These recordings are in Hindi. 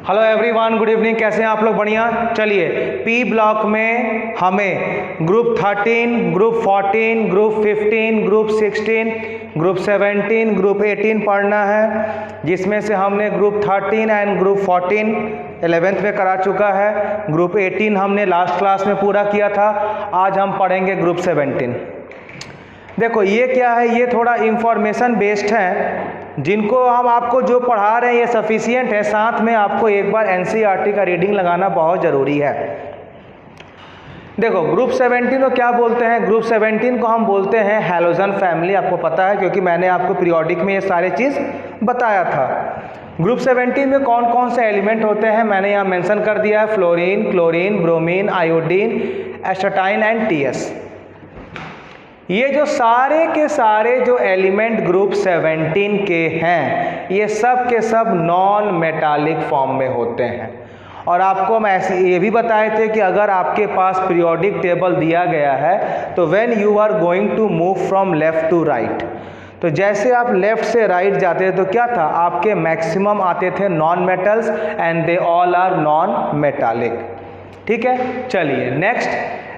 Hello everyone, good evening. कैसे हैं आप लोग? बढ़िया। चलिए, पी ब्लॉक में हमें group 13, group 14, group 15, group 16, group 17, group 18 पढ़ना है, जिसमें से हमने ग्रुप 13 एंड ग्रुप 14 11th में करा चुका है। ग्रुप 18 हमने लास्ट क्लास में पूरा किया था। आज हम पढ़ेंगे ग्रुप 17। देखो ये क्या है, ये थोड़ा इंफॉर्मेशन बेस्ड है। जिनको हम आपको जो पढ़ा रहे हैं ये सफिशिएंट है, साथ में आपको एक बार एनसीईआरटी का रीडिंग लगाना बहुत ज़रूरी है। देखो ग्रुप 17 को क्या बोलते हैं? ग्रुप 17 को हम बोलते हैं हैलोजन फैमिली। आपको पता है क्योंकि मैंने आपको पीरियोडिक में ये सारे चीज़ बताया था। ग्रुप 17 में कौन कौन से एलिमेंट होते हैं मैंने यहाँ मेंशन कर दिया है। Fluorine, chlorine, bromine, iodine, astatine and TS. ये जो सारे के सारे जो एलिमेंट ग्रुप 17 के हैं, ये सब के सब नॉन मेटालिक फॉर्म में होते हैं। और आपको हम ऐसे ये भी बताए थे कि अगर आपके पास पीरियोडिक टेबल दिया गया है तो when you are going to move from left to right, तो जैसे आप लेफ्ट से राइट जाते थे तो क्या था, आपके मैक्सिमम आते थे non metals and they all are non metallic. ठीक है, चलिए नेक्स्ट।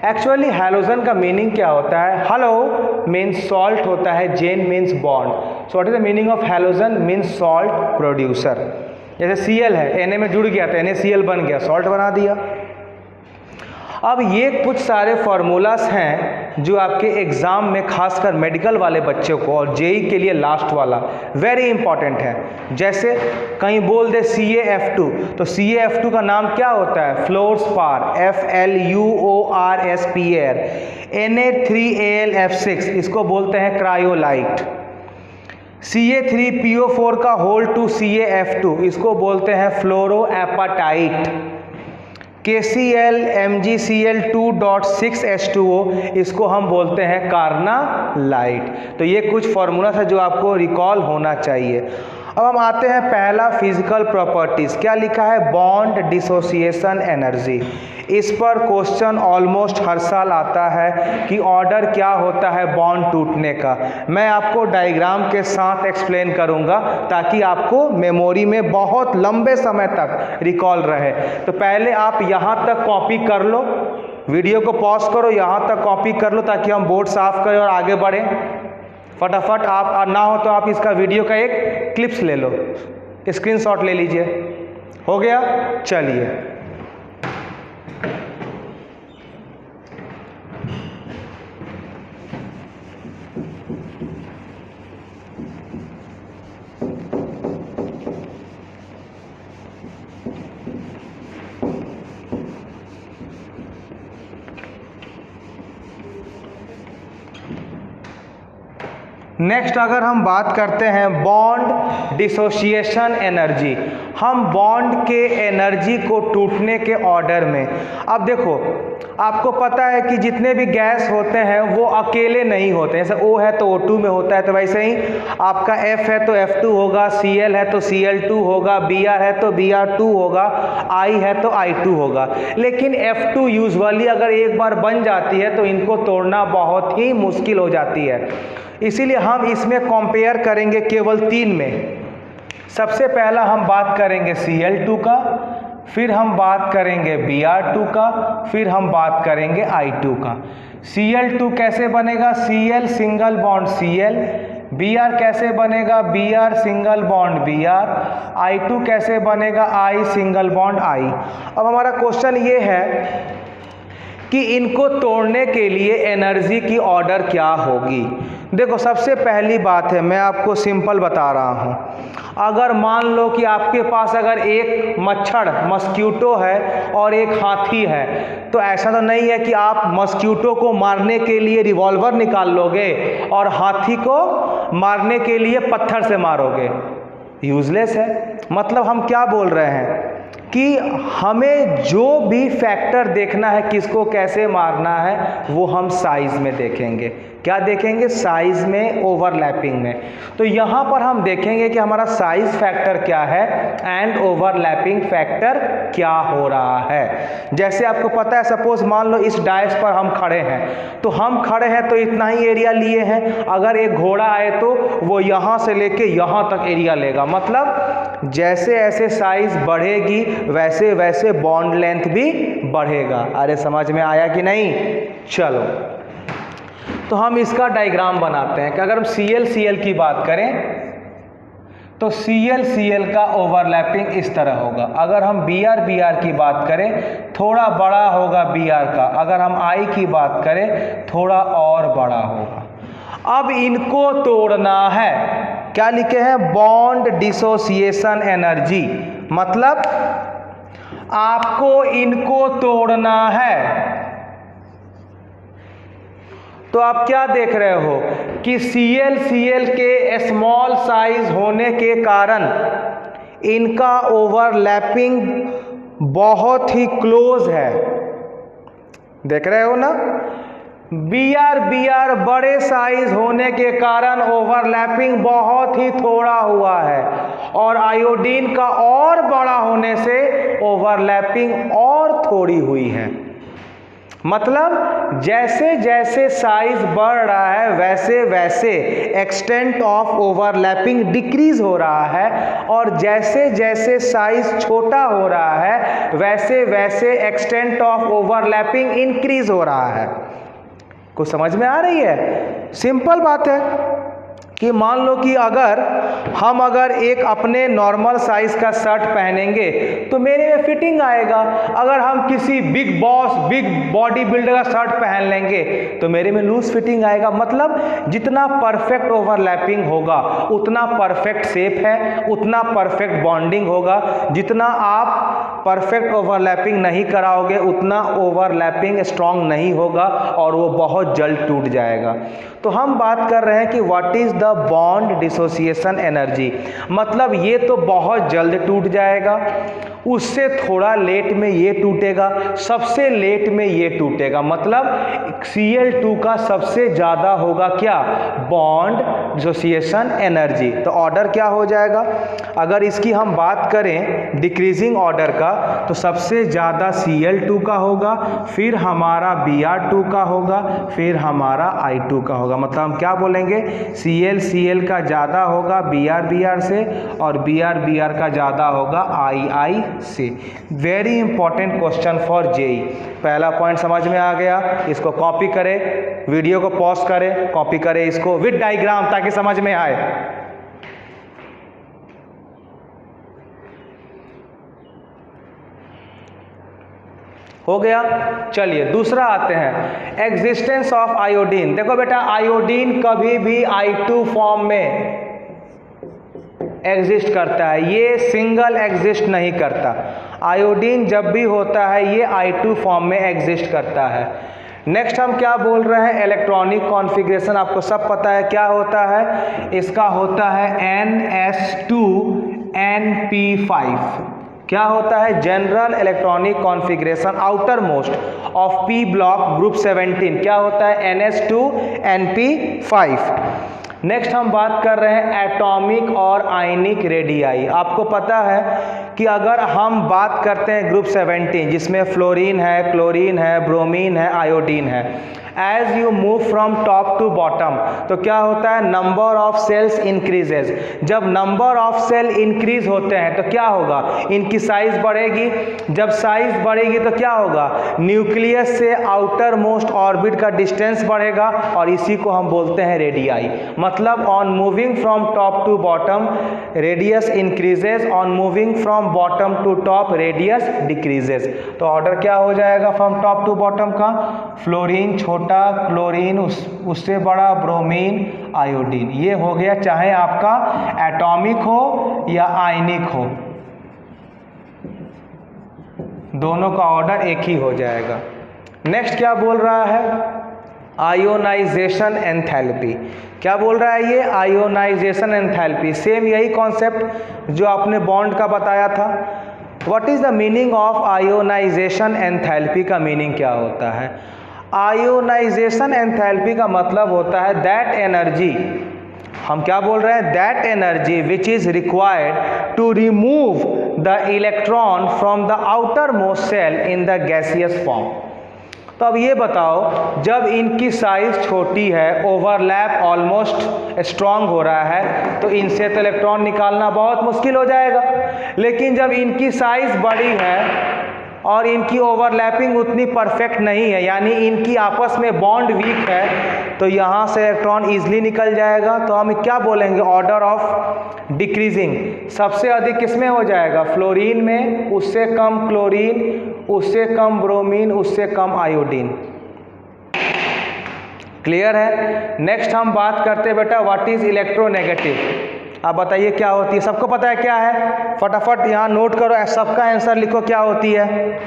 एक्चुअली हैलोजन का मीनिंग क्या होता है? हेलो मीन्स सॉल्ट होता है, gen means bond. So what is the meaning of halogen? Means salt producer. जैसे Cl है, Na में जुड़ गया तो NaCl बन गया, सॉल्ट बना दिया। अब ये कुछ सारे फार्मूलास हैं जो आपके एग्ज़ाम में खासकर मेडिकल वाले बच्चों को और जेई के लिए लास्ट वाला वेरी इंपॉर्टेंट है। जैसे कहीं बोल दे CaF2, तो CaF2 का नाम क्या होता है? Fluorspar, FLUORSPAR। Na3AlF6 इसको बोलते हैं क्रायोलाइट। Ca3PO4 का होल टू CaF2 इसको बोलते हैं फ्लोरोएपाटाइट। KCl MgCl2.6H2O इसको हम बोलते हैं कार्नालाइट। तो ये कुछ फार्मूला है जो आपको रिकॉल होना चाहिए। अब हम आते हैं पहला फिजिकल प्रॉपर्टीज़। क्या लिखा है? Bond dissociation energy. इस पर क्वेश्चन ऑलमोस्ट हर साल आता है कि ऑर्डर क्या होता है बॉन्ड टूटने का। मैं आपको डायग्राम के साथ एक्सप्लेन करूंगा ताकि आपको मेमोरी में बहुत लंबे समय तक रिकॉल रहे। तो पहले आप यहाँ तक कॉपी कर लो, वीडियो को पॉज करो, यहाँ तक कॉपी कर लो ताकि हम बोर्ड साफ करें और आगे बढ़ें फटाफट। आप ना हो तो आप इसका वीडियो का एक क्लिप्स ले लो, स्क्रीनशॉट ले लीजिए। हो गया? चलिए नेक्स्ट, अगर हम बात करते हैं बॉन्ड डिसोसिएशन एनर्जी, हम बॉन्ड के एनर्जी को टूटने के ऑर्डर में। अब देखो आपको पता है कि जितने भी गैस होते हैं वो अकेले नहीं होते। जैसे O है तो O2 में होता है, तो वैसे ही आपका F है तो F2 होगा, Cl है तो Cl2 होगा, Br है तो Br2 होगा, I है तो I2 होगा। लेकिन F2 यूजुअली अगर एक बार बन जाती है तो इनको तोड़ना बहुत ही मुश्किल हो जाती है। इसीलिए हम इसमें कंपेयर करेंगे केवल 3 में। सबसे पहला हम बात करेंगे Cl2 का, फिर हम बात करेंगे Br2 का, फिर हम बात करेंगे I2 का। Cl2 कैसे बनेगा? Cl single bond Cl। Br कैसे बनेगा? Br single bond Br। I2 कैसे बनेगा? I single bond I। अब हमारा क्वेश्चन ये है कि इनको तोड़ने के लिए एनर्जी की ऑर्डर क्या होगी। देखो सबसे पहली बात है, मैं आपको सिंपल बता रहा हूँ। अगर मान लो कि आपके पास अगर एक मच्छर मस्क्यूटो है और एक हाथी है, तो ऐसा तो नहीं है कि आप मस्क्यूटो को मारने के लिए रिवॉल्वर निकाल लोगे और हाथी को मारने के लिए पत्थर से मारोगे। यूजलेस है। मतलब हम क्या बोल रहे हैं कि हमें जो भी फैक्टर देखना है किसको कैसे मारना है वो हम साइज में देखेंगे। क्या देखेंगे? साइज में, ओवरलैपिंग में। तो यहाँ पर हम देखेंगे कि हमारा साइज फैक्टर क्या है एंड ओवरलैपिंग फैक्टर क्या हो रहा है। जैसे आपको पता है, सपोज मान लो इस डायस पर हम खड़े हैं, तो हम खड़े हैं तो इतना ही एरिया लिए हैं। अगर एक घोड़ा आए तो वो यहाँ से लेके यहाँ तक एरिया लेगा। मतलब जैसे ऐसे साइज बढ़ेगी वैसे वैसे बॉन्ड लेंथ भी बढ़ेगा। अरे समझ में आया कि नहीं? चलो तो हम इसका डायग्राम बनाते हैं कि अगर हम Cl की बात करें तो Cl का ओवरलैपिंग इस तरह होगा। अगर हम Br की बात करें थोड़ा बड़ा होगा Br का, अगर हम I की बात करें थोड़ा और बड़ा होगा। अब इनको तोड़ना है, क्या लिखे हैं? बॉन्ड डिसोसिएशन एनर्जी, मतलब आपको इनको तोड़ना है। तो आप क्या देख रहे हो कि Cl के स्मॉल साइज होने के कारण इनका ओवरलैपिंग बहुत ही क्लोज है। देख रहे हो ना? Br बड़े साइज होने के कारण ओवरलैपिंग बहुत ही थोड़ा हुआ है, और आयोडीन का और बड़ा होने से ओवरलैपिंग और थोड़ी हुई है। मतलब जैसे जैसे साइज बढ़ रहा है वैसे वैसे एक्सटेंट ऑफ ओवरलैपिंग डिक्रीज हो रहा है, और जैसे जैसे साइज छोटा हो रहा है वैसे वैसे एक्सटेंट ऑफ ओवरलैपिंग इंक्रीज हो रहा है। कुछ समझ में आ रही है? सिंपल बात है कि मान लो कि अगर एक अपने नॉर्मल साइज का शर्ट पहनेंगे तो मेरे में फिटिंग आएगा। अगर हम किसी बिग बॉडी बिल्डर का शर्ट पहन लेंगे तो मेरे में लूज फिटिंग आएगा। मतलब जितना परफेक्ट ओवरलैपिंग होगा उतना परफेक्ट शेप है, उतना परफेक्ट बॉन्डिंग होगा। जितना आप परफेक्ट ओवरलैपिंग नहीं कराओगे उतना ओवरलैपिंग स्ट्रांग नहीं होगा और वो बहुत जल्द टूट जाएगा। तो हम बात कर रहे हैं कि what is the bond dissociation energy, मतलब ये तो बहुत जल्द टूट जाएगा, उससे थोड़ा लेट में ये टूटेगा, सबसे लेट में ये टूटेगा। मतलब Cl2 का सबसे ज़्यादा होगा क्या? Bond dissociation energy. तो ऑर्डर क्या हो जाएगा? अगर इसकी हम बात करें डिक्रीजिंग ऑर्डर का तो सबसे ज़्यादा Cl2 का होगा, फिर हमारा Br2 का होगा, फिर हमारा I2 का होगा। मतलब हम क्या बोलेंगे? Cl का ज़्यादा होगा Br से, और Br का ज़्यादा होगा I से। Very important question for JEE. पहला पॉइंट समझ में आ गया? इसको कॉपी करें, वीडियो को पॉज करें, कॉपी करें इसको विद डायग्राम ताकि समझ में आए। हो गया? चलिए दूसरा आते हैं, एग्जिस्टेंस ऑफ आयोडीन। देखो बेटा, आयोडीन कभी भी I2 फॉर्म में एग्जिस्ट करता है, ये सिंगल एग्जिस्ट नहीं करता। आयोडीन जब भी होता है ये I2 फॉर्म में एग्जिस्ट करता है। नेक्स्ट हम क्या बोल रहे हैं? इलेक्ट्रॉनिक कॉन्फ़िगरेशन आपको सब पता है क्या होता है? इसका होता है NS2NP5। क्या होता है? General electronic configuration outer most of P block group 17 क्या होता है? NS2NP5। नेक्स्ट हम बात कर रहे हैं एटॉमिक और आयनिक रेडियाई। आपको पता है कि अगर हम बात करते हैं ग्रुप 17 जिसमें फ्लोरीन है, क्लोरीन है, ब्रोमीन है, आयोडीन है, as you move from top to bottom तो क्या होता है? Number of shells increases. जब नंबर ऑफ सेल इंक्रीज होते हैं तो क्या होगा? इनकी साइज बढ़ेगी। जब साइज बढ़ेगी तो क्या होगा? न्यूक्लियस से आउटर मोस्ट ऑर्बिट का डिस्टेंस बढ़ेगा, और इसी को हम बोलते हैं रेडियाई। मतलब on moving from top to bottom radius increases, on moving from bottom to top radius decreases. तो ऑर्डर क्या हो जाएगा फ्रॉम टॉप टू बॉटम का? फ्लोरीन छोटा, क्लोरीन उससे बड़ा, ब्रोमीन, आयोडीन। ये हो गया, चाहे आपका एटॉमिक हो या आयनिक हो, दोनों का ऑर्डर एक ही हो जाएगा। नेक्स्ट क्या बोल रहा है? Ionisation enthalpy. क्या बोल रहा है ये? Ionisation enthalpy. सेम यही कॉन्सेप्ट जो आपने बॉन्ड का बताया था। What is the meaning of ionisation enthalpy? का मीनिंग क्या होता है? आयोनाइजेशन एंथैल्पी का मतलब होता है दैट एनर्जी, हम क्या बोल रहे हैं? That energy which is required to remove the electron from the outermost shell in the gaseous form. तो अब ये बताओ, जब इनकी साइज छोटी है, ओवरलैप ऑलमोस्ट स्ट्रांग हो रहा है, तो इनसे तो इलेक्ट्रॉन निकालना बहुत मुश्किल हो जाएगा। लेकिन जब इनकी साइज बड़ी है और इनकी ओवरलैपिंग उतनी परफेक्ट नहीं है, यानी इनकी आपस में बॉन्ड वीक है, तो यहाँ से इलेक्ट्रॉन ईजिली निकल जाएगा। तो हम क्या बोलेंगे, ऑर्डर ऑफ डिक्रीजिंग सबसे अधिक किसमें हो जाएगा, फ्लोरीन में, उससे कम क्लोरीन, उससे कम ब्रोमीन, उससे कम आयोडीन। क्लियर है। नेक्स्ट हम बात करते हैं बेटा व्हाट इज इलेक्ट्रोनेगेटिव। आप बताइए क्या होती है, सबको पता है क्या है, फटाफट यहाँ नोट करो, सबका आंसर लिखो क्या होती है।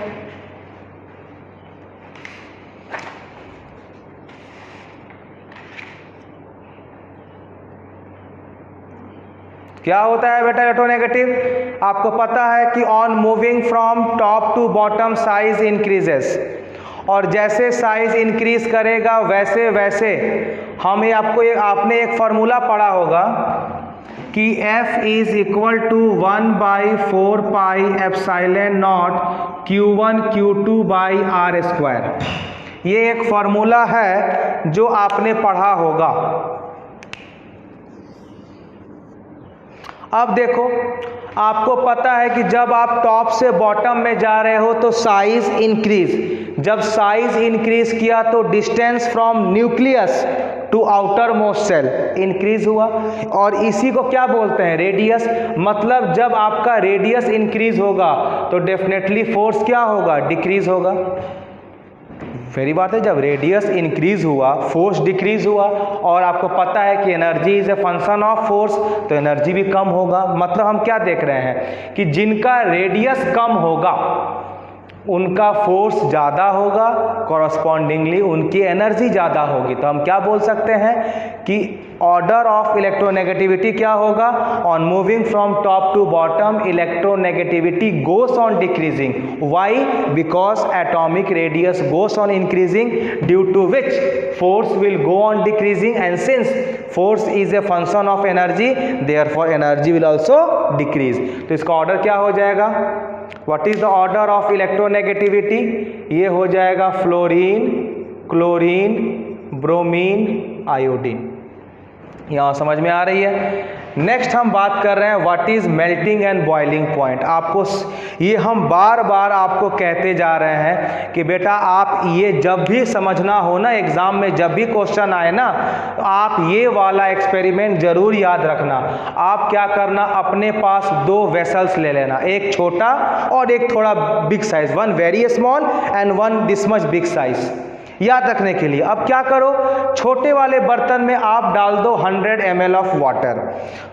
क्या होता है बेटा इलेक्ट्रोनेगेटिव, आपको पता है कि on moving from top to bottom size increases, और जैसे साइज इंक्रीज करेगा वैसे वैसे हमें आपने एक फार्मूला पढ़ा होगा कि F is equal to 1/4 pi epsilon naught Q1 Q2 by R square. ये एक फार्मूला है जो आपने पढ़ा होगा। अब देखो, आपको पता है कि जब आप टॉप से बॉटम में जा रहे हो तो साइज इंक्रीज, जब साइज इंक्रीज किया तो distance from nucleus to outermost shell increase हुआ, और इसी को क्या बोलते हैं, रेडियस। मतलब जब आपका रेडियस इंक्रीज होगा तो डेफिनेटली फोर्स क्या होगा, डिक्रीज होगा। पहली बात है, जब रेडियस इंक्रीज हुआ फोर्स डिक्रीज हुआ, और आपको पता है कि energy is a function of force, तो एनर्जी भी कम होगा। मतलब हम क्या देख रहे हैं कि जिनका रेडियस कम होगा उनका फोर्स ज़्यादा होगा, कॉरस्पॉन्डिंगली उनकी एनर्जी ज़्यादा होगी। तो हम क्या बोल सकते हैं कि ऑर्डर ऑफ इलेक्ट्रोनेगेटिविटी क्या होगा, on moving from top to bottom electronegativity goes on decreasing. Why, because atomic radius goes on increasing, due to which force will go on decreasing, and since force is a function of energy therefore energy will also decrease. तो इसका ऑर्डर क्या हो जाएगा, what is the order of electronegativity, ये हो जाएगा फ्लोरीन, क्लोरीन, ब्रोमीन, आयोडीन। यहाँ समझ में आ रही है। नेक्स्ट हम बात कर रहे हैं what is melting and boiling point. आपको ये हम बार बार आपको कहते जा रहे हैं कि बेटा आप ये जब भी समझना हो ना, एग्जाम में जब भी क्वेश्चन आए ना, तो आप ये वाला एक्सपेरिमेंट जरूर याद रखना। आप क्या करना, अपने पास 2 वेसल्स ले लेना, एक छोटा और एक थोड़ा big size, 1 very small and 1 this much big size, याद रखने के लिए। अब क्या करो, छोटे वाले बर्तन में आप डाल दो 100 ml ऑफ वाटर,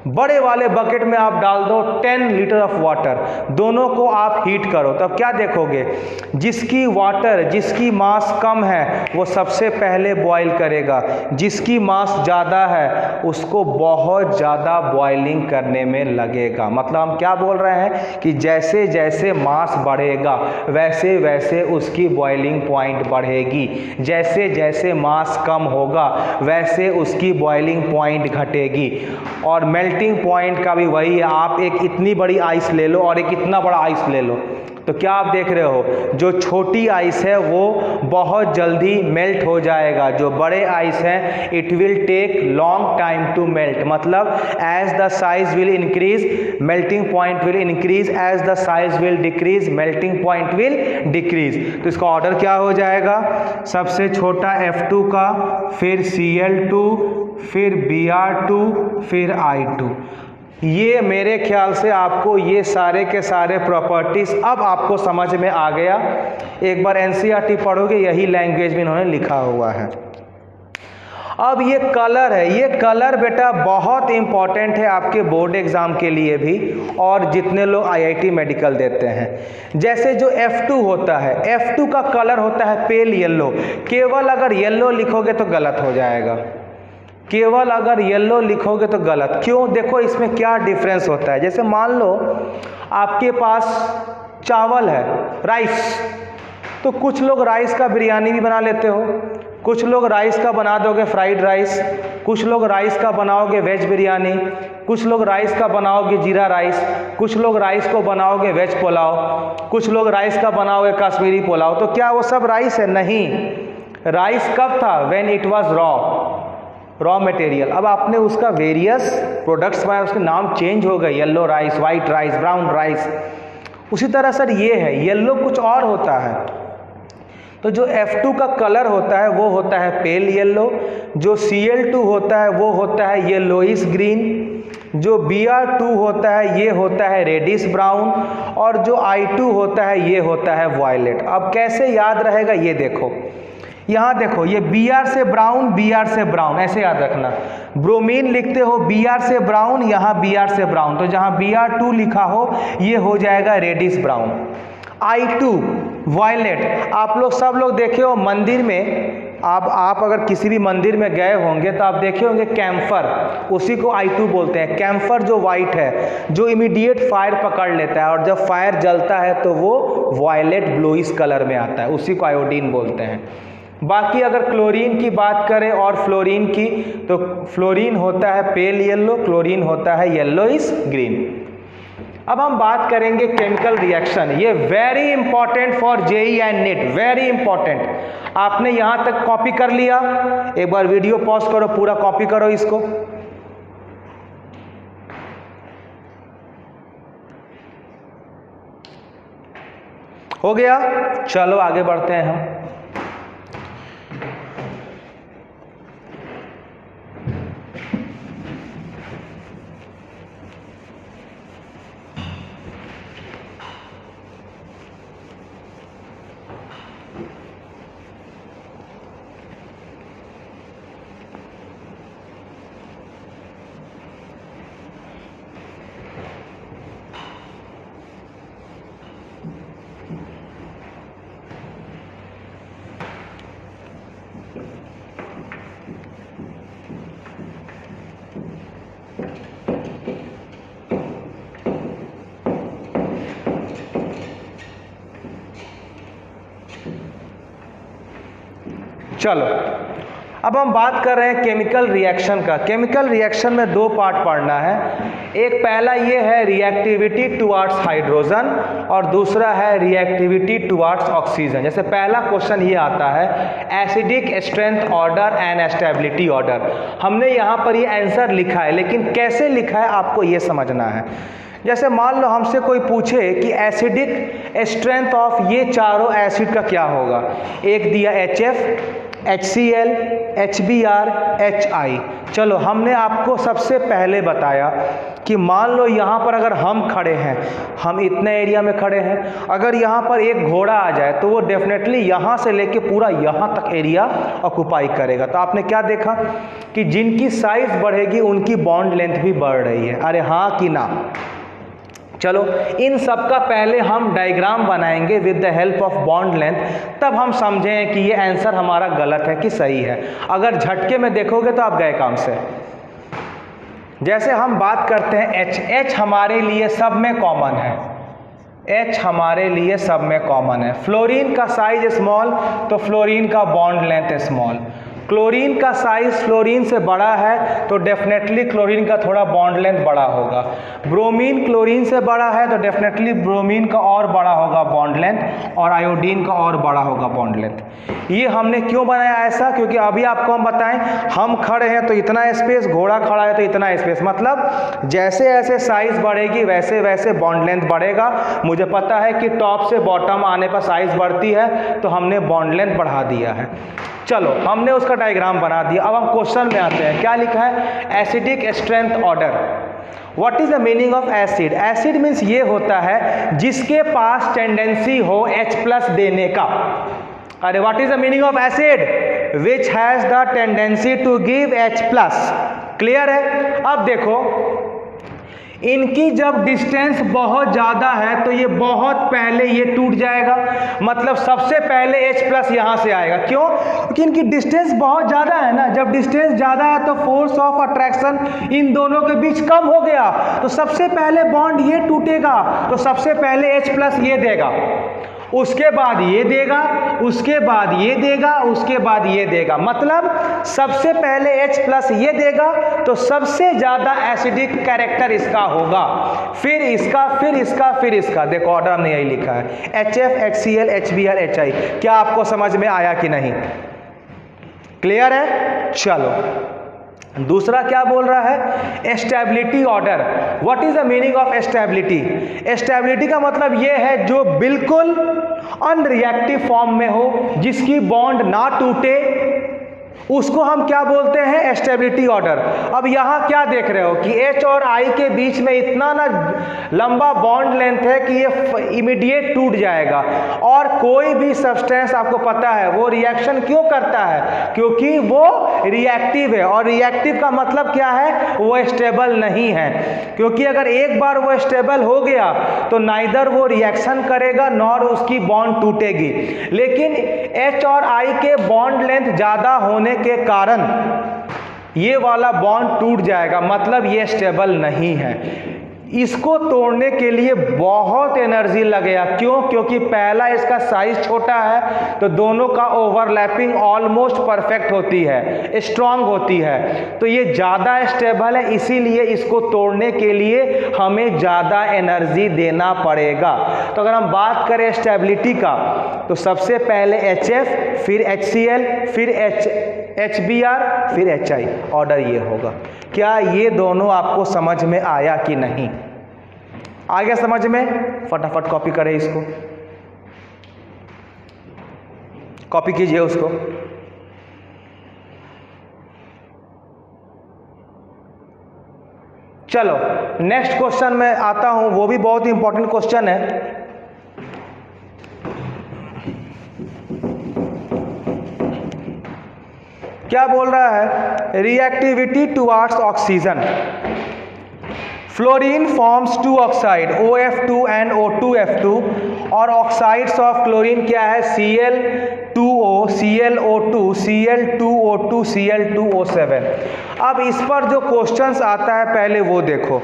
बड़े वाले बकेट में आप डाल दो 10 लीटर ऑफ वाटर, दोनों को आप हीट करो। तब क्या देखोगे, जिसकी वाटर, जिसकी मास कम है वो सबसे पहले बॉईल करेगा, जिसकी मास ज़्यादा है उसको बहुत ज़्यादा बॉइलिंग करने में लगेगा। मतलब हम क्या बोल रहे हैं कि जैसे जैसे मास बढ़ेगा वैसे वैसे उसकी बॉइलिंग पॉइंट बढ़ेगी, जैसे जैसे मास कम होगा वैसे उसकी बॉइलिंग पॉइंट घटेगी। और मेल्टिंग पॉइंट का भी वही है, आप एक इतनी बड़ी आइस ले लो और एक इतना बड़ा आइस ले लो, तो क्या आप देख रहे हो, जो छोटी आइस है वो बहुत जल्दी मेल्ट हो जाएगा, जो बड़े आइस हैं it will take long time to melt. मतलब as the size will increase melting point will increase, as the size will decrease melting point will decrease. तो इसका ऑर्डर क्या हो जाएगा, सबसे छोटा F2 का, फिर Cl2, फिर Br2, फिर I2। ये मेरे ख्याल से आपको ये सारे के सारे प्रॉपर्टीज अब आपको समझ में आ गया। एक बार NCERT पढ़ोगे, यही लैंग्वेज में इन्होंने लिखा हुआ है। अब ये कलर है, ये कलर बेटा बहुत इंपॉर्टेंट है आपके बोर्ड एग्जाम के लिए भी, और जितने लोग IIT मेडिकल देते हैं। जैसे जो F2 होता है, F2 का कलर होता है पेल येलो। केवल अगर येलो लिखोगे तो गलत हो जाएगा, केवल अगर येलो लिखोगे तो गलत। क्यों, देखो इसमें क्या डिफरेंस होता है। जैसे मान लो आपके पास चावल है, राइस, तो कुछ लोग राइस का बिरयानी भी बना लेते हो, कुछ लोग राइस का बना दोगे फ्राइड राइस, कुछ लोग राइस का बनाओगे वेज बिरयानी, कुछ लोग राइस का बनाओगे जीरा राइस, कुछ लोग राइस को बनाओगे वेज पुलाव, कुछ लोग राइस का बनाओगे कश्मीरी पुलाव। तो क्या वो सब राइस है? नहीं। राइस कब था? When it was raw material. अब आपने उसका वेरियस प्रोडक्ट्स बनाए, उसके नाम चेंज हो गए, yellow rice, white rice, brown rice. उसी तरह सर ये है, येलो कुछ और होता है। तो जो F2 का कलर होता है वो होता है पेल येलो, जो Cl2 होता है वो होता है येलोइश ग्रीन, जो Br2 होता है ये होता है रेडिश ब्राउन, और जो I2 होता है ये होता है वायलेट। अब कैसे याद रहेगा ये देखो, यहाँ देखो ये Br से ब्राउन, Br से ब्राउन, ऐसे याद रखना। ब्रोमीन लिखते हो Br से ब्राउन, यहाँ Br से ब्राउन, तो जहाँ Br2 लिखा हो ये हो जाएगा रेडिश ब्राउन। I2 violet. आप लोग सब लोग देखे हो मंदिर में, आप अगर किसी भी मंदिर में गए होंगे तो आप देखे होंगे कैम्फर, उसी को I2 बोलते हैं। कैम्फर जो वाइट है, जो इमीडिएट फायर पकड़ लेता है, और जब फायर जलता है तो वो वायलेट ब्लूइश कलर में आता है, उसी को आयोडीन बोलते हैं। बाकी अगर क्लोरीन की बात करें और फ्लोरीन की, तो फ्लोरीन होता है पेल येलो, क्लोरीन होता है येलोइश ग्रीन। अब हम बात करेंगे केमिकल रिएक्शन। ये very important for JEE and NEET, very important. आपने यहां तक कॉपी कर लिया, एक बार वीडियो पॉज करो, पूरा कॉपी करो इसको। हो गया? चलो आगे बढ़ते हैं हम। चलो अब हम बात कर रहे हैं केमिकल रिएक्शन का। केमिकल रिएक्शन में दो पार्ट पढ़ना है। एक पहला ये है रिएक्टिविटी टुवार्ड्स हाइड्रोजन, और दूसरा है रिएक्टिविटी टुवार्ड्स ऑक्सीजन। जैसे पहला क्वेश्चन ये आता है acidic strength order and stability order. हमने यहाँ पर ये आंसर लिखा है, लेकिन कैसे लिखा है आपको ये समझना है। जैसे मान लो हमसे कोई पूछे कि एसिडिक स्ट्रेंथ ऑफ ये चारों एसिड का क्या होगा। एक दिया HF, HCl, HBr, HI। चलो हमने आपको सबसे पहले बताया कि मान लो यहाँ पर अगर हम खड़े हैं, हम इतने एरिया में खड़े हैं, अगर यहाँ पर एक घोड़ा आ जाए तो वो डेफिनेटली यहाँ से लेके पूरा यहाँ तक एरिया ऑक्युपाई करेगा। तो आपने क्या देखा कि जिनकी साइज बढ़ेगी उनकी बॉन्ड लेंथ भी बढ़ रही है। अरे हाँ कि ना? चलो इन सब का पहले हम डायग्राम बनाएंगे with the help of bond length, तब हम समझें कि ये आंसर हमारा गलत है कि सही है। अगर झटके में देखोगे तो आप गए काम से। जैसे हम बात करते हैं H हमारे लिए सब में कॉमन है, H हमारे लिए सब में कॉमन है। फ्लोरीन का साइज स्मॉल तो फ्लोरीन का बॉन्ड लेंथ स्मॉल। क्लोरीन का साइज फ्लोरीन से बड़ा है तो डेफिनेटली क्लोरीन का थोड़ा बॉन्ड लेंथ बड़ा होगा। ब्रोमीन क्लोरीन से बड़ा है तो डेफिनेटली ब्रोमीन का और बड़ा होगा बॉन्ड लेंथ, और आयोडीन का और बड़ा होगा बॉन्ड लेंथ। ये हमने क्यों बनाया ऐसा? क्योंकि अभी आपको हम बताएं, हम खड़े हैं तो इतना स्पेस, घोड़ा खड़ा है तो इतना स्पेस, मतलब जैसे जैसे साइज बढ़ेगी वैसे वैसे बॉन्ड लेंथ बढ़ेगा। मुझे पता है कि टॉप से बॉटम आने पर साइज बढ़ती है, तो हमने बॉन्ड लेंथ बढ़ा दिया है। चलो हमने उसका डायग्राम बना दिया। अब हम क्वेश्चन में आते हैं। क्या लिखा है? Acidic strength order. What is the meaning of acid? Acid means ये होता है जिसके पास टेंडेंसी हो H+ देने का। अरे what is the meaning of acid? Which has the tendency to give H+। Clear है? अब देखो इनकी जब डिस्टेंस बहुत ज़्यादा है तो ये बहुत पहले ये टूट जाएगा, मतलब सबसे पहले H+ यहाँ से आएगा। क्यों? क्योंकि इनकी डिस्टेंस बहुत ज़्यादा है ना। जब डिस्टेंस ज़्यादा है तो फोर्स ऑफ अट्रैक्शन इन दोनों के बीच कम हो गया, तो सबसे पहले बॉन्ड ये टूटेगा, तो सबसे पहले H+ ये देगा। उसके बाद ये देगा, उसके बाद ये देगा, उसके बाद ये देगा। मतलब सबसे पहले H प्लस ये देगा तो सबसे ज्यादा एसिडिक कैरेक्टर इसका होगा, फिर इसका, फिर इसका, फिर इसका। देखो ऑर्डर हमने यही लिखा है, HF, HCl, HBr, HI। क्या आपको समझ में आया कि नहीं? क्लियर है? चलो दूसरा क्या बोल रहा है, stability order. What is the meaning of stability? Stability का मतलब ये है जो बिल्कुल अनरिएक्टिव फॉर्म में हो, जिसकी बॉन्ड ना टूटे, उसको हम क्या बोलते हैं, स्टेबिलिटी ऑर्डर। अब यहाँ क्या देख रहे हो कि H और I के बीच में इतना ना लंबा बॉन्ड लेंथ है कि ये इमीडिएट टूट जाएगा। और कोई भी सब्सटेंस आपको पता है वो रिएक्शन क्यों करता है, क्योंकि वो रिएक्टिव है। और रिएक्टिव का मतलब क्या है, वो स्टेबल नहीं है। क्योंकि अगर एक बार वो स्टेबल हो गया तो नाइदर वो रिएक्शन करेगा नॉर उसकी बॉन्ड टूटेगी। लेकिन H और I के बॉन्ड लेंथ ज़्यादा होने के कारण ये वाला बॉन्ड टूट जाएगा, मतलब ये स्टेबल नहीं है। इसको तोड़ने के लिए बहुत एनर्जी लगेगा। क्यों? क्योंकि पहला इसका साइज छोटा है तो दोनों का ओवरलैपिंग ऑलमोस्ट परफेक्ट होती है, स्ट्रांग होती है, तो ये ज़्यादा स्टेबल है। इसीलिए इसको तोड़ने के लिए हमें ज़्यादा एनर्जी देना पड़ेगा। तो अगर हम बात करें स्टेबिलिटी का तो सबसे पहले HF, फिर HCl, फिर HBr, फिर HI। ऑर्डर ये होगा। क्या ये दोनों आपको समझ में आया कि नहीं? आ गया समझ में? फटाफट कॉपी करें इसको, कॉपी कीजिए उसको। चलो नेक्स्ट क्वेश्चन में आता हूं, वो भी बहुत ही इंपॉर्टेंट क्वेश्चन है। क्या बोल रहा है, reactivity towards oxygen. Fluorine forms two oxide OF2 and O2F2 और ऑक्साइड्स ऑफ क्लोरीन क्या है, Cl2O, ClO2, Cl2O2, Cl2O7। अब इस पर जो क्वेश्चंस आता है पहले वो देखो।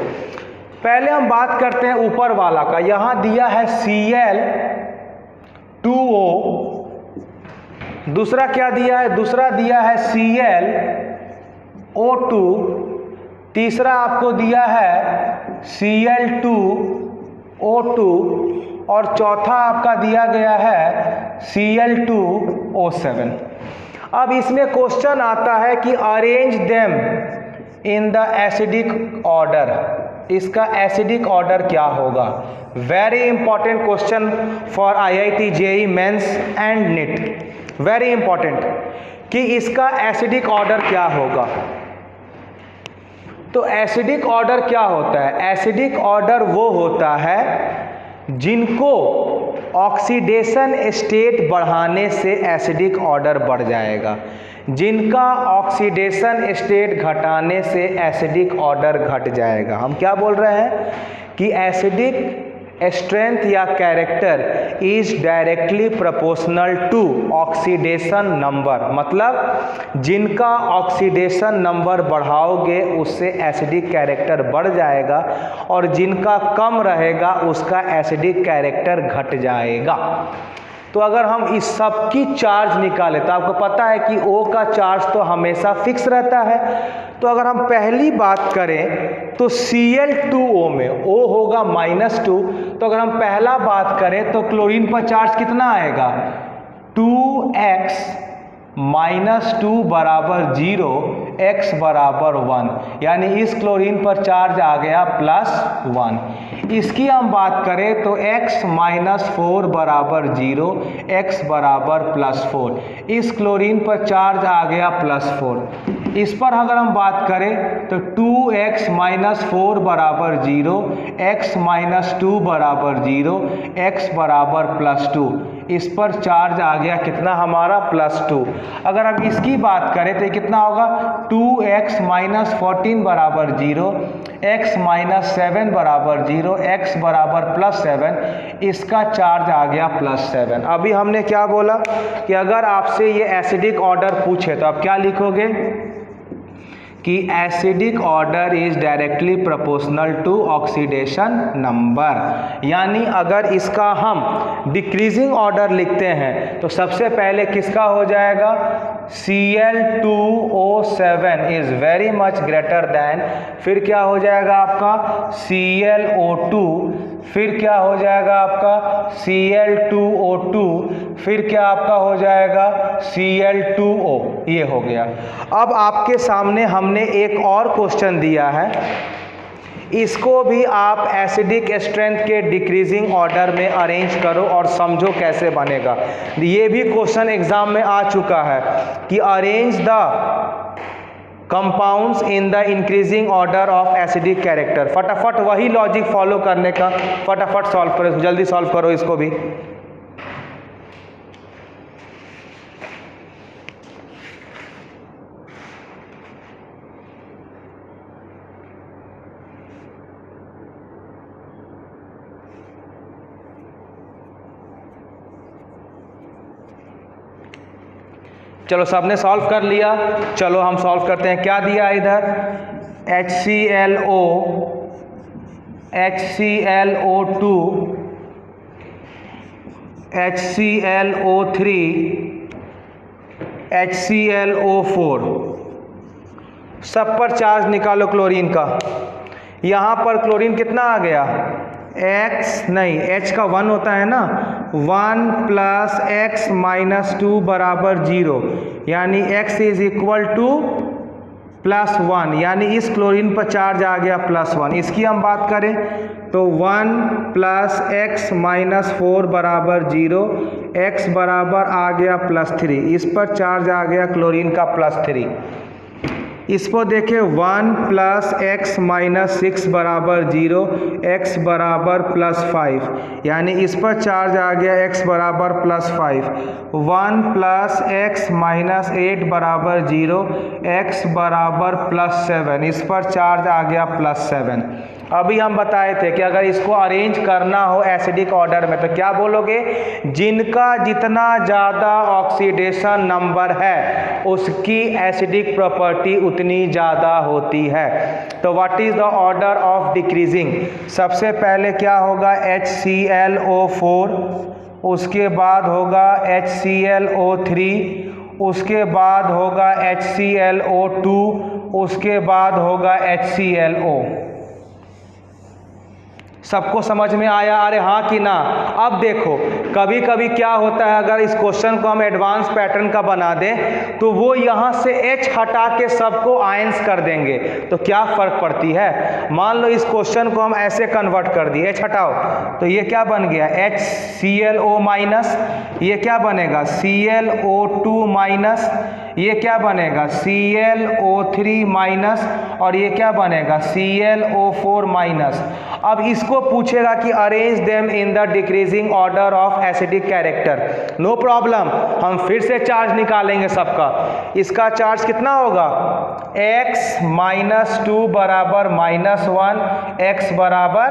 पहले हम बात करते हैं ऊपर वाला का। यहाँ दिया है Cl2O, दूसरा क्या दिया है, दूसरा दिया है ClO2, तीसरा आपको दिया है Cl2O2 और चौथा आपका दिया गया है Cl2O7। अब इसमें क्वेश्चन आता है कि arrange them in the acidic order. इसका एसिडिक ऑर्डर क्या होगा? Very important question for IIT JEE mains and NEET। Very important कि इसका एसिडिक ऑर्डर क्या होगा। तो एसिडिक ऑर्डर क्या होता है? एसिडिक ऑर्डर वो होता है जिनको ऑक्सीडेशन स्टेट बढ़ाने से एसिडिक ऑर्डर बढ़ जाएगा, जिनका ऑक्सीडेशन स्टेट घटाने से एसिडिक ऑर्डर घट जाएगा। हम क्या बोल रहे हैं कि एसिडिक स्ट्रेंथ या character is directly proportional to oxidation number. मतलब जिनका ऑक्सीडेशन नंबर बढ़ाओगे उससे एसिडिक कैरेक्टर बढ़ जाएगा और जिनका कम रहेगा उसका एसिडिक कैरेक्टर घट जाएगा। तो अगर हम इस सब की चार्ज निकालें तो आपको पता है कि O का चार्ज तो हमेशा फिक्स रहता है। तो अगर हम पहली बात करें तो Cl2O में O होगा -2। तो अगर हम पहला बात करें तो क्लोरीन पर चार्ज कितना आएगा, 2x -2 बराबर 0, x बराबर 1, यानी इस क्लोरीन पर चार्ज आ गया +1। इसकी हम बात करें तो x -4 बराबर 0, x बराबर +4, इस क्लोरीन पर चार्ज आ गया +4। इस पर अगर हम बात करें तो 2x -4 बराबर 0, x -2 बराबर 0, x बराबर +2, इस पर चार्ज आ गया कितना हमारा +2। अगर हम इसकी बात करें तो कितना होगा, 2x -14 बराबर 0, x -7 बराबर 0, x बराबर +7, इसका चार्ज आ गया +7। अभी हमने क्या बोला कि अगर आपसे ये एसिडिक ऑर्डर पूछे तो आप क्या लिखोगे कि acidic order is directly proportional to oxidation number. यानी अगर इसका हम डिक्रीजिंग ऑर्डर लिखते हैं तो सबसे पहले किसका हो जाएगा, Cl2O7 is very much greater than, फिर क्या हो जाएगा आपका ClO2, फिर क्या हो जाएगा आपका Cl2O2, फिर क्या आपका हो जाएगा Cl2O। ये हो गया। अब आपके सामने हमने एक और क्वेश्चन दिया है, इसको भी आप एसिडिक स्ट्रेंथ के डिक्रीजिंग ऑर्डर में अरेंज करो और समझो कैसे बनेगा। ये भी क्वेश्चन एग्जाम में आ चुका है कि arrange the compounds in the increasing order of acidic character. फटाफट वही लॉजिक फॉलो करने का, फटाफट सॉल्व करो, जल्दी सॉल्व करो इसको भी। चलो सबने सॉल्व कर लिया, चलो हम सॉल्व करते हैं। क्या दिया इधर, HClO, HClO2, HClO3, HClO4, सब पर चार्ज निकालो क्लोरीन का। यहाँ पर क्लोरीन कितना आ गया, X नहीं, H का 1 होता है ना, 1 + X - 2 = 0, यानी X इज इक्वल टू +1, यानी इस क्लोरीन पर चार्ज आ गया +1। इसकी हम बात करें तो 1 + X - 4 = 0, X बराबर आ गया +3, इस पर चार्ज आ गया क्लोरीन का +3। इसको देखें 1 + X - 6 = 0, X बराबर +5, यानी इस पर चार्ज आ गया X बराबर +5। 1 + X - 8 = 0, X बराबर +7, इस पर चार्ज आ गया +7। अभी हम बताए थे कि अगर इसको अरेंज करना हो एसिडिक ऑर्डर में तो क्या बोलोगे, जिनका जितना ज़्यादा ऑक्सीडेशन नंबर है उसकी एसिडिक प्रॉपर्टी उतनी ज़्यादा होती है। तो what is the order of decreasing, सबसे पहले क्या होगा HClO4, उसके बाद होगा HClO3, उसके बाद होगा HClO2, उसके बाद होगा HClO। सबको समझ में आया, अरे हाँ कि ना। अब देखो कभी कभी क्या होता है, अगर इस क्वेश्चन को हम एडवांस पैटर्न का बना दें तो वो यहाँ से H हटा के सबको आयंस कर देंगे, तो क्या फर्क पड़ती है। मान लो इस क्वेश्चन को हम ऐसे कन्वर्ट कर दिए, H हटाओ तो ये क्या बन गया HClO-, ये क्या बनेगा ClO2-, ये क्या बनेगा ClO3-, और ये क्या बनेगा ClO4-। अब इसको पूछेगा कि arrange them in the decreasing order of acidic character, no problem, हम फिर से चार्ज निकालेंगे सबका। इसका चार्ज कितना होगा, X - 2 बराबर -1, X बराबर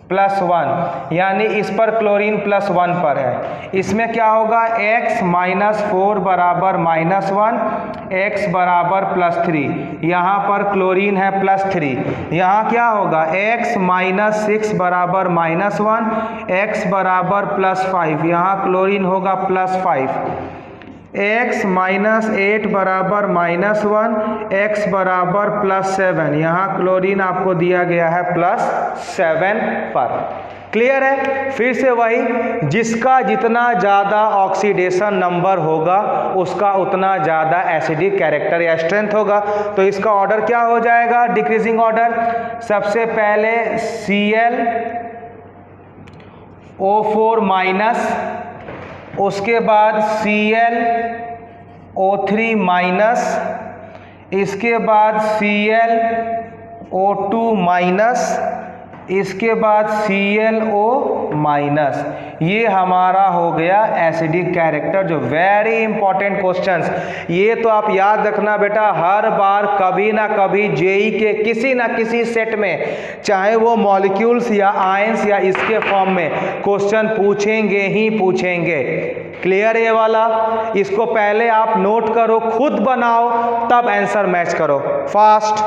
+1, यानी इस पर क्लोरीन +1 पर है। इसमें क्या होगा X - 4 बराबर -1, X बराबर +3, यहाँ पर क्लोरीन है +3। यहाँ क्या होगा X - 6 बराबर -1, X बराबर +5, यहाँ क्लोरीन होगा +5। X - 8 बराबर -1, X बराबर +7, यहाँ क्लोरीन आपको दिया गया है +7 पर। क्लियर है। फिर से वही, जिसका जितना ज़्यादा ऑक्सीडेशन नंबर होगा उसका उतना ज़्यादा एसिडिक कैरेक्टर या स्ट्रेंथ होगा। तो इसका ऑर्डर क्या हो जाएगा डिक्रीजिंग ऑर्डर, सबसे पहले ClO4-, उसके बाद ClO3-, इसके बाद ClO2-, इसके बाद ClO माइनस, ये हमारा हो गया एसिडिक कैरेक्टर, जो वेरी इंपॉर्टेंट क्वेश्चंस। ये तो आप याद रखना बेटा, हर बार कभी ना कभी जेई के किसी ना किसी सेट में, चाहे वो मॉलिक्यूल्स या आयंस या इसके फॉर्म में, क्वेश्चन पूछेंगे ही पूछेंगे। क्लियर ये वाला? इसको पहले आप नोट करो, खुद बनाओ, तब आंसर मैच करो फास्ट।